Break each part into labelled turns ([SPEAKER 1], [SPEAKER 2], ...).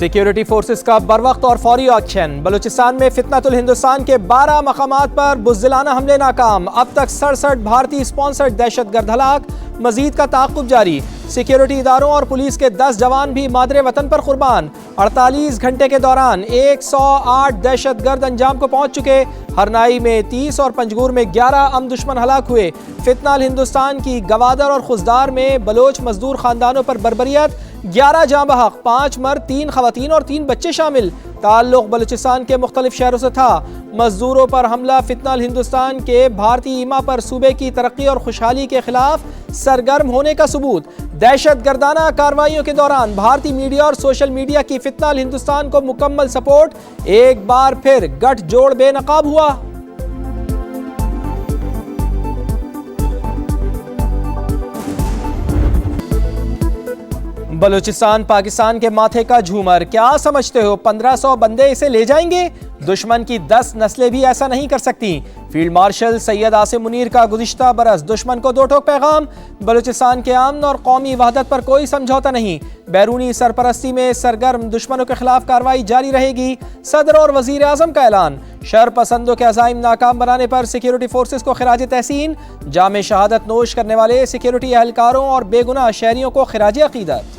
[SPEAKER 1] Security forces का बरवक्त और फौरी एक्शन। बलूचिस्तान में फितनतुल हिंदुस्तान के 12 मकामात पर बुज़दिलाना हमले नाकाम। अब तक 67 भारतीय स्पॉन्सर्ड दहशतगर्द हलाक। मजीद का ताक़ुब जारी। सिक्योरिटी इदारों और पुलिस के 10 जवान भी मादरे वतन पर कुर्बान। 48 घंटे के दौरान 108 दहशतगर्द अंजाम को पहुंच चुके। हरनाई में 30 और पंजगूर में 11 अम दुश्मन हलाक हुए। फितनतुल हिंदुस्तान की गवादर और खुजदार में बलोच मजदूर खानदानों पर बर्बरियत। 11 जाँ बहक, 5 मर्द, 3 खवातीन और 3 बच्चे शामिल। ताल्लुक बलूचिस्तान के मुख्तलिफ शहरों से था। मजदूरों पर हमला फितनतुल हिंदुस्तान के भारतीय ईमा पर सूबे की तरक्की और खुशहाली के खिलाफ सरगर्म होने का सबूत। दहशत गर्दाना कार्रवाइयों के दौरान भारतीय मीडिया और सोशल मीडिया की फितनतुल हिंदुस्तान को मुकम्मल सपोर्ट। एक बार फिर गठजोड़ बेनकाब हुआ। बलूचिस्तान पाकिस्तान के माथे का झूमर। क्या समझते हो 1500 बंदे इसे ले जाएंगे? दुश्मन की 10 नस्लें भी ऐसा नहीं कर सकती। फील्ड मार्शल सैयद आसिम मुनीर का गुज़िश्ता बरस दुश्मन को 2 टोक पैगाम। बलूचिस्तान के अमन और कौमी वहदत पर कोई समझौता नहीं। बैरूनी सरपरस्ती में सरगर्म दुश्मनों के खिलाफ कार्रवाई जारी रहेगी। सदर और वजीर आजम का ऐलान। शर पसंदों के अज़ाइम नाकाम बनाने पर सिक्योरिटी फोर्सेस को खिराज तहसीन। जामे शहादत नोश करने वाले सिक्योरिटी एहलकारों और बेगुनाह शहरियों को खिराज अकीदत।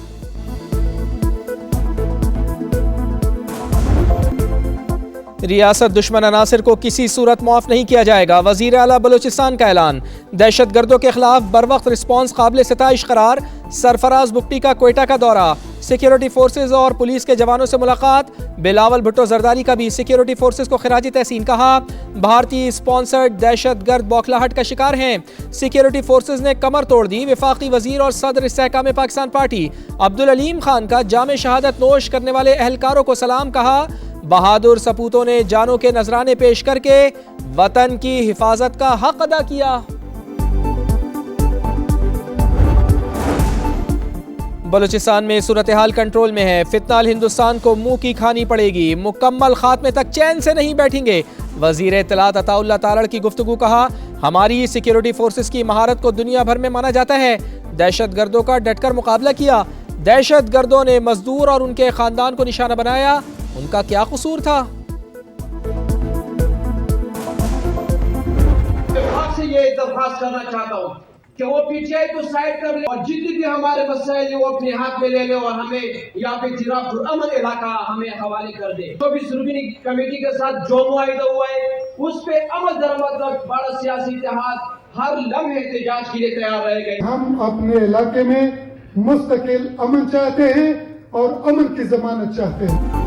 [SPEAKER 1] रियासत दुश्मन अनासिर को किसी सूरत माफ नहीं किया जाएगा। वजीर आला बलूचिस्तान का ऐलान। दहशत गर्दों के खिलाफ बरवक्त रिस्पॉन्स काबिल सिताइश करार। सरफराज बुगटी का कोयटा का दौरा। सिक्योरिटी फोर्सेज और पुलिस के जवानों से मुलाकात। बिलावल भुट्टो जरदारी का भी सिक्योरिटी फोर्सेज को खिराज तहसीन कहा। भारतीय स्पॉन्सर्ड दहशत गर्द बौखलाहट का शिकार हैं। सिक्योरिटी फोर्सेज ने कमर तोड़ दी। वफाकी वजीर और सदर इस्तेहकाम पाकिस्तान पार्टी अब्दुल अलीम खान का जामे शहादत नोश करने वाले एहलकारों को सलाम कहा। बहादुर सपूतों ने जानों के नजराने पेश करके वतन की हिफाजत का हक अदा किया। बलूचिस्तान में सूरत हाल कंट्रोल में है। फितनतुल हिंदुस्तान को मुंह की खानी पड़ेगी। मुकम्मल खात्मे तक चैन से नहीं बैठेंगे। वजीर इत्तलात अताउल्लाह तारड़ की गुफ्तगू। कहा, हमारी सिक्योरिटी फोर्सेस की महारत को दुनिया भर में माना जाता है। दहशत गर्दों का डटकर मुकाबला किया। दहशत गर्दों ने मजदूर और उनके खानदान को निशाना बनाया। उनका क्या कसूर था?
[SPEAKER 2] से ये दरख्वास्त करना चाहता हूँ कि वो पीटीआई को साइड कर ले और जितने भी हमारे मसाइल वो अपने हाथ में ले ले और हमें यहाँ पे जिराफुल-अमन इलाका हमें हवाले कर दे। तो भी रुकनी कमेटी के साथ जो मुआहिदा हुआ है उस पे अमल दरअमल बड़ा सियासी इत्तेहाद हर लम्हे एहतजाज के लिए तैयार रहेंगे।
[SPEAKER 3] हम अपने इलाके में मुस्तकिल अमन चाहते हैं और अमन की जमानत चाहते हैं।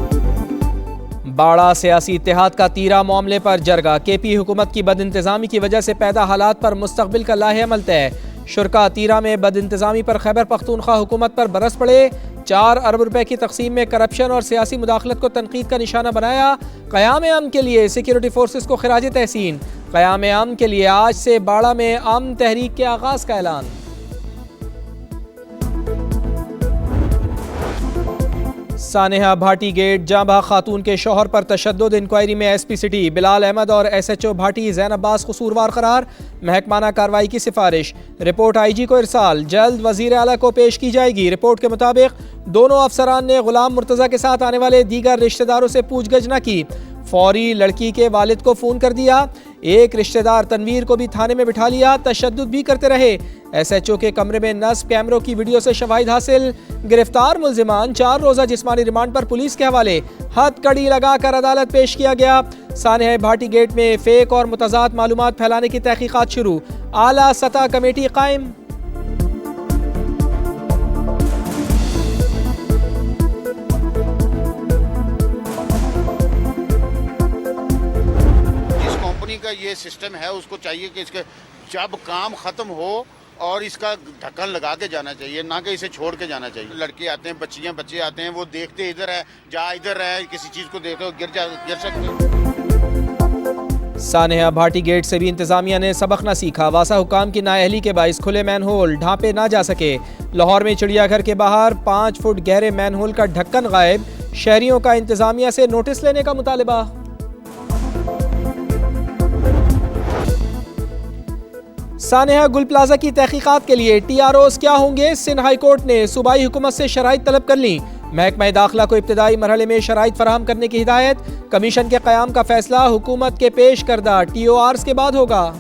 [SPEAKER 1] बाड़ा सियासी इत्तेहाद का तीरा मामले पर जरगा। केपी हुकूमत की बदइंतजामी की वजह से पैदा हालात पर मुस्तकबिल का लाहे-अमल तय। शुरका तीरा में बदइंतजामी पर खैबर पख्तूनख्वा हुकूमत पर बरस पड़े। 4 अरब रुपए की तकसीम में करप्शन और सियासी मुदाखलत को तनकीद का निशाना बनाया। क़याम अमन के लिए सिक्योरिटी फोर्सेस को खिराज तहसीन। क़याम अमन के लिए आज से बाड़ा में अमन तहरीक के आगाज का ऐलान। सानेहा भाटी गेट जांबा खातून के शौहर पर तशद्दुद। इंक्वायरी में एसपी सिटी बिलाल अहमद और एसएचओ भाटी ज़ैन अब्बास कसूरवार करार। महकमाना कार्रवाई की सिफारिश। रिपोर्ट आईजी को इरसाल। जल्द वजीर आला को पेश की जाएगी। रिपोर्ट के मुताबिक दोनों अफसरान ने गुलाम मुर्तज़ा के साथ आने वाले दीगर रिश्तेदारों से पूछगछ न की। फौरी लड़की के वालिद को फ़ोन कर दिया। एक रिश्तेदार तनवीर को भी थाने में बिठा लिया। तशद्दुद भी करते रहे। एसएचओ के कमरे में नस्ब कैमरों की वीडियो से शवाहिद हासिल। गिरफ्तार मुल्जिमान 4 रोज़ा जिस्मानी रिमांड पर पुलिस के हवाले। हथकड़ी लगाकर अदालत पेश किया गया। सानेहा भाटी गेट में फेक और मुतज़ाद मालूमात फैलाने की तहकीकात शुरू। आला सतह कमेटी कायम।
[SPEAKER 4] का ये सिस्टम है उसको चाहिए कि इसके जब काम खत्म हो और इसका ढक्कन लगा के जाना चाहिए, ना कि इसे छोड़ के जाना चाहिए। लड़के आते हैं, बच्चे आते हैं, वो देखते इधर है, जा इधर है, किसी चीज को देखते हो गिर सकते हैं।
[SPEAKER 1] सानेहा भाटी गेट से भी इंतजामिया ने सबक न सीखा। वासा हुकाम की नाअहली के बाइस खुले मैनहोल ढांपे ना जा सके। लाहौर में चिड़ियाघर के बाहर 5 फुट गहरे मैनहोल का ढक्कन गायब। शहरियों का इंतजामिया से नोटिस लेने का मुतालिबा। सानेहा गुल प्लाजा की तहकीकात के लिए TROs क्या होंगे? सिंध हाई कोर्ट ने सूबाई हुकूमत से शराइत तलब कर ली। महकमा दाखिला को इब्तदाई मरहले में शराइत फराहम करने की हिदायत। कमीशन के क़याम का फैसला हुकूमत के पेश करदा TORs के बाद होगा।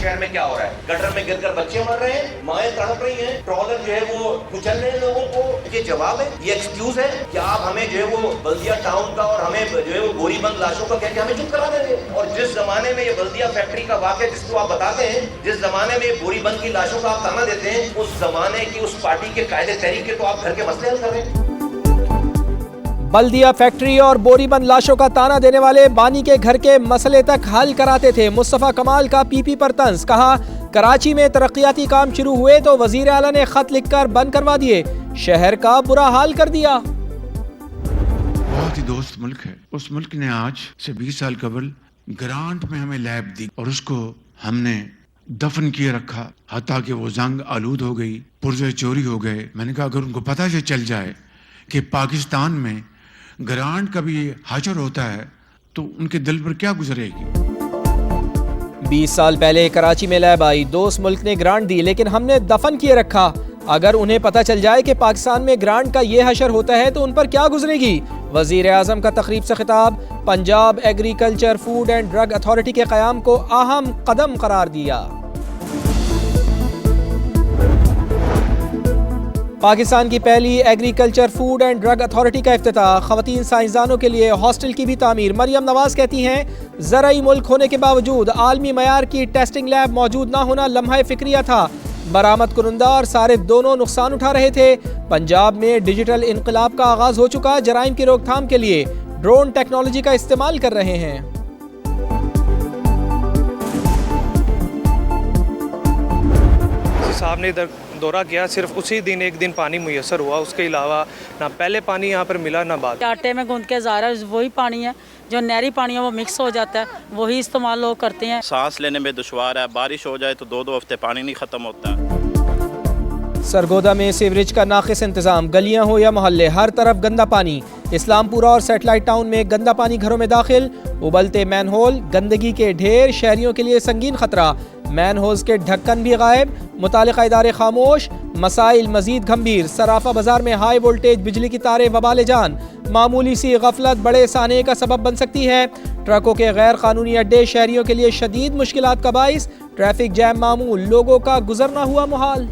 [SPEAKER 5] शहर में क्या हो रहा है, गटर में गिरकर बच्चे मर रहे हैं, माएं तड़प रही हैं, ट्रॉलर जो है वो कुचल रहे हैं लोगों को। ये जवाब है, ये एक्सक्यूज है कि आप हमें जो है वो बल्दिया टाउन का और हमें जो है वो गोरीबंद लाशों का कह के हमें चुप करा देंगे। और जिस जमाने में ये बल्दिया फैक्ट्री का वाक़या जिसको आप बताते हैं, जिस जमाने में गोरीबंद की लाशों का आप ताना देते हैं, उस जमाने की उस पार्टी के कायदे तहरीक के तो आप घर के मसले हल कर रहे हैं।
[SPEAKER 1] बल्दिया फैक्ट्री और बोरीबंद लाशों का ताना देने वाले बानी के घर के मसले तक हल कराते थे। मुस्तफा कमाल का PP पर तंज, कहा कराची में तरक्याती काम शुरू हुए तो वजीर आला ने खत लिखकर बंद करवा दिए, शहर का बुरा हाल कर दिया।
[SPEAKER 6] बहुत ही दोस्त मुल्क है। उस मुल्क ने आज से 20 साल कबल ग्रांट में हमें लैब दी और उसको हमने दफन किए रखा, हत्ता कि वो जंग आलूद हो गई, पुर्जे चोरी हो गए। मैंने कहा अगर उनको पता से चल जाए कि पाकिस्तान में ग्रांट का भी हाजर होता है तो उनके दिल पर क्या गुजरेगी।
[SPEAKER 1] 20 साल पहले कराची में लैब आई, दोस्त मुल्क ने ग्रांट दी लेकिन हमने दफन किए रखा। अगर उन्हें पता चल जाए कि पाकिस्तान में ग्रांट का ये हशर होता है तो उन पर क्या गुजरेगी। वजीर आजम का तकरीब से खिताब, Punjab agriculture food and drug authority के क़याम को अहम कदम करार दिया। पाकिस्तान की पहली agriculture food and drug authority का इफ्तिताह, ख़वातीन साइंसदानों के लिए हॉस्टल की भी तामीर। मरियम नवाज कहती हैं ज़राई मुल्क होने के बावजूद आलमी मयार की टेस्टिंग लैब मौजूद ना होना लम्हा फिक्रिया था। बरामद कुनंदा और सारे दोनों नुकसान उठा रहे थे। पंजाब में डिजिटल इनकलाब का आगाज हो चुका, जराइम की रोकथाम के लिए ड्रोन टेक्नोलॉजी का इस्तेमाल कर रहे हैं।
[SPEAKER 7] साहब ने इधर दौरा किया, सिर्फ उसी दिन एक दिन पानी मुयसर हुआ, उसके अलावा ना पहले पानी यहाँ पर मिला ना बाद।
[SPEAKER 8] आटे में गूंद के जा रहा है, वही पानी है जो नहरी पानी है वो मिक्स हो जाता है, वही इस्तेमाल लोग करते हैं।
[SPEAKER 9] सांस लेने में दुश्वार है, बारिश हो जाए तो 2-2 हफ्ते पानी नहीं ख़त्म होता।
[SPEAKER 1] सरगोदा में सीवरेज का नाक़िस इंतजाम, गलियां हो या मोहल्ले हर तरफ गंदा पानी। इस्लामपुरा और सैटेलाइट टाउन में गंदा पानी घरों में दाखिल, उबलते मैनहोल, गंदगी के ढेर, शहरियों के लिए संगीन खतरा। मैनहोल्स के ढक्कन भी गायब, मुतालिका इदारे खामोश, मसाइल मजीद गंभीर। सराफा बाजार में हाई वोल्टेज बिजली की तारें वबाले जान, मामूली सी गफलत बड़े साने का सबब बन सकती है। ट्रकों के गैर कानूनी अड्डे शहरियों के लिए शदीद मुश्किलात का बाइस, ट्रैफिक जैम मामूल, लोगों का गुजरना हुआ मुहाल।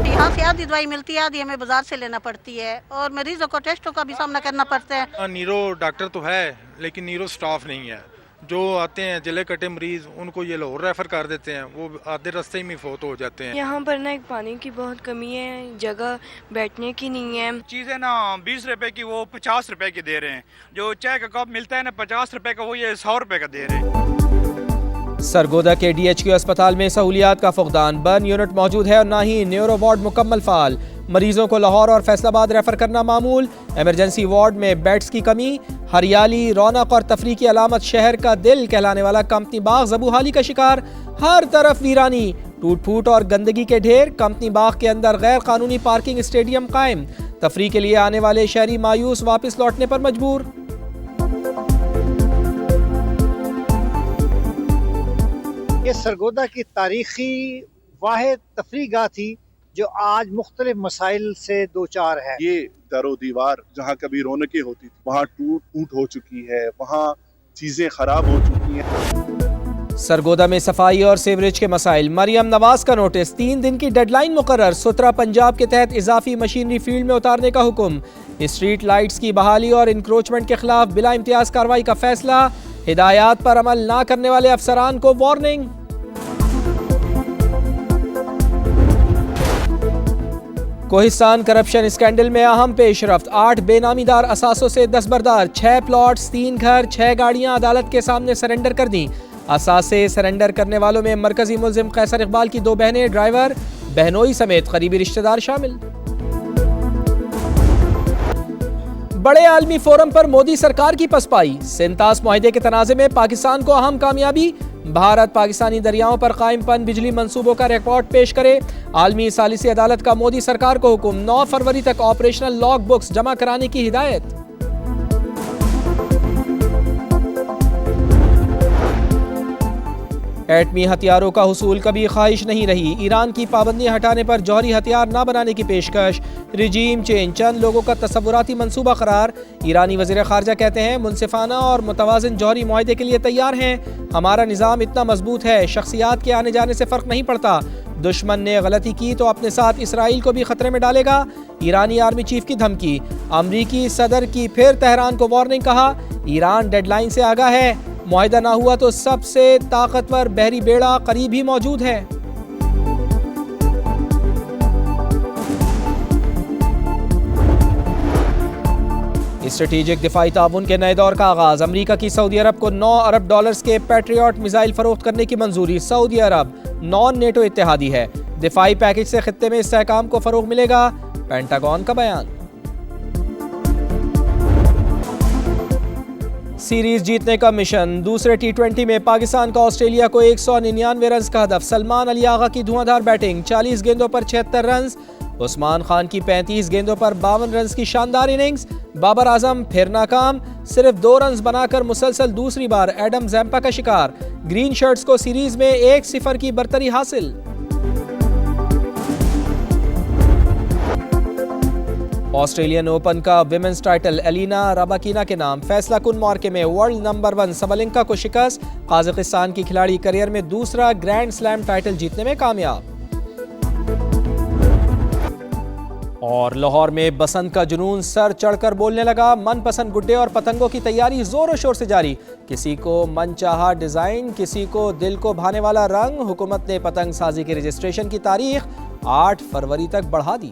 [SPEAKER 10] यहाँ से आधी दवाई मिलती है, आधी हमें बाजार से लेना पड़ती है और मरीजों को टेस्टों का भी सामना करना पड़ता है।
[SPEAKER 11] नीरो डॉक्टर तो है लेकिन नीरो स्टाफ नहीं है। जो आते हैं जले कटे मरीज उनको ये लाहौर रेफर कर देते हैं, वो आधे रास्ते में फोत हो जाते हैं।
[SPEAKER 12] यहाँ पर ना एक पानी की बहुत कमी है, जगह बैठने की नहीं है।
[SPEAKER 13] चीज़ें ना 20 रुपए की वो 50 रुपए की दे रहे हैं, जो चाय का कप मिलता है ना 50 रुपए का वो ये 100 रुपए का दे रहे हैं।
[SPEAKER 1] सरगोदा के DHQ अस्पताल में सहूलियात का फुकदान, बर्न यूनिट मौजूद है और ना ही न्यूरो वार्ड मुकम्मल फाल। मरीजों को लाहौर और फैसलाबाद रेफर करना मामूल। इमरजेंसी वार्ड में बेड्स की कमी। हरियाली, रौनक और तफरीह की अलामत शहर का दिल कहलाने वाला कंपनी बाग ज़बूहाली का शिकार, हर तरफ वीरानी, टूट फूट और गंदगी के ढेर। कंपनी बाग के अंदर गैर कानूनी पार्किंग स्टेडियम कायम, तफरीह के लिए आने वाले शहरी मायूस वापस लौटने पर मजबूर।
[SPEAKER 14] ये सरगोदा की तारीखी वाहिद तफरीगाह थी जो आज मुख्तलिफ मसाइल से दो चार है।
[SPEAKER 15] ये दरो दीवार जहाँ कभी रौनकें होती थी वहाँ टूट फूट हो चुकी है, वहाँ चीजें खराब हो चुकी हैं।
[SPEAKER 1] सरगोदा में सफाई और सीवरेज के मसाइल। मरियम नवाज का नोटिस, 3 दिन की डेडलाइन मुकर्रर। सुतरा पंजाब के तहत इजाफी मशीनरी फील्ड में उतारने का हुक्म। स्ट्रीट लाइट्स की बहाली और इंक्रोचमेंट के खिलाफ बिला इम्तियाज कार्रवाई का फैसला। हिदायत पर अमल ना करने वाले अफसरान को वार्निंग। कोहिस्तान करप्शन स्कैंडल में अहम पेशरफ्त, 8 बेनामीदार असासों से दस्तबरदार, 6 प्लॉट्स, 3 घर, 6 गाड़ियां अदालत के सामने सरेंडर कर दी। असासे सरेंडर करने वालों में मरकजी मुल्जिम कैसर इकबाल की 2 बहनें, ड्राइवर, बहनोई समेत करीबी रिश्तेदार शामिल। बड़े आलमी फोरम पर मोदी सरकार की पसपाई। सिंतास मुआहदे के तनाज़े में पाकिस्तान को अहम कामयाबी। भारत पाकिस्तानी दरियाओं पर कायम पन बिजली मंसूबों का रिकॉर्ड पेश करे। आलमी सालिसी अदालत का मोदी सरकार को हुक्म, 9 फरवरी तक ऑपरेशनल लॉग बुक्स जमा कराने की हिदायत। एटमी हथियारों का हुसूल कभी ख्वाहिश नहीं रही, ईरान की पाबंदी हटाने पर जौहरी हथियार न बनाने की पेशकश, रिजीम चेंज चंद लोगों का तस्वुराती मंसूबा करार। ईरानी वज़ीर ख़ारजा कहते हैं मुनसिफाना और मुतवाज़िन जौहरी मुआहदे के लिए तैयार हैं। हमारा निज़ाम इतना मजबूत है, शख्सियात के आने जाने से फ़र्क नहीं पड़ता। दुश्मन ने गलती की तो अपने साथ इसराइल को भी खतरे में डालेगा। ईरानी आर्मी चीफ की धमकी, अमरीकी सदर की फिर तेहरान को वार्निंग, कहा ईरान डेडलाइन से आगा है, मुआहिदा ना हुआ तो सबसे ताकतवर बहरी बेड़ा करीब ही मौजूद है। स्ट्रेटेजिक दिफाई ताउन के नए दौर का आगाज, अमरीका की सऊदी अरब को 9 अरब डॉलर्स के पैट्रियट मिसाइल फरोख्त करने की मंजूरी। सऊदी अरब नॉन नेटो इत्तेहादी है, दिफाई पैकेज से खित्ते में इस्तेहकाम को फरोग मिलेगा, पेंटागन का बयान। सीरीज जीतने का मिशन, दूसरे T20 में पाकिस्तान का ऑस्ट्रेलिया को 199 रन का हदफ। सलमान अली आगा की धुआंधार बैटिंग, 40 गेंदों पर 76 रन। उस्मान खान की 35 गेंदों पर 52 रन की शानदार इनिंग्स। बाबर आजम फिर नाकाम, सिर्फ 2 रन बनाकर मुसलसल दूसरी बार एडम जैम्पा का शिकार। ग्रीन शर्ट्स को सीरीज में 1-0 की बरतरी हासिल। ऑस्ट्रेलियन ओपन का विमेंस टाइटल एलिना रबाकीना के नाम, फैसला कुन मार्के में वर्ल्ड नंबर 1 सबलेंका को शिकस्त। काज़ाकिस्तान की खिलाड़ी करियर में दूसरा ग्रैंड स्लैम टाइटल जीतने में कामयाब। और लाहौर में बसंत का जुनून सर चढ़कर बोलने लगा, मनपसंद गुड्डे और पतंगों की तैयारी जोरों शोर से जारी। किसी को मनचाहा डिजाइन, किसी को दिल को भाने वाला रंग। हुकूमत ने पतंग साजी के रजिस्ट्रेशन की तारीख 8 फरवरी तक बढ़ा दी।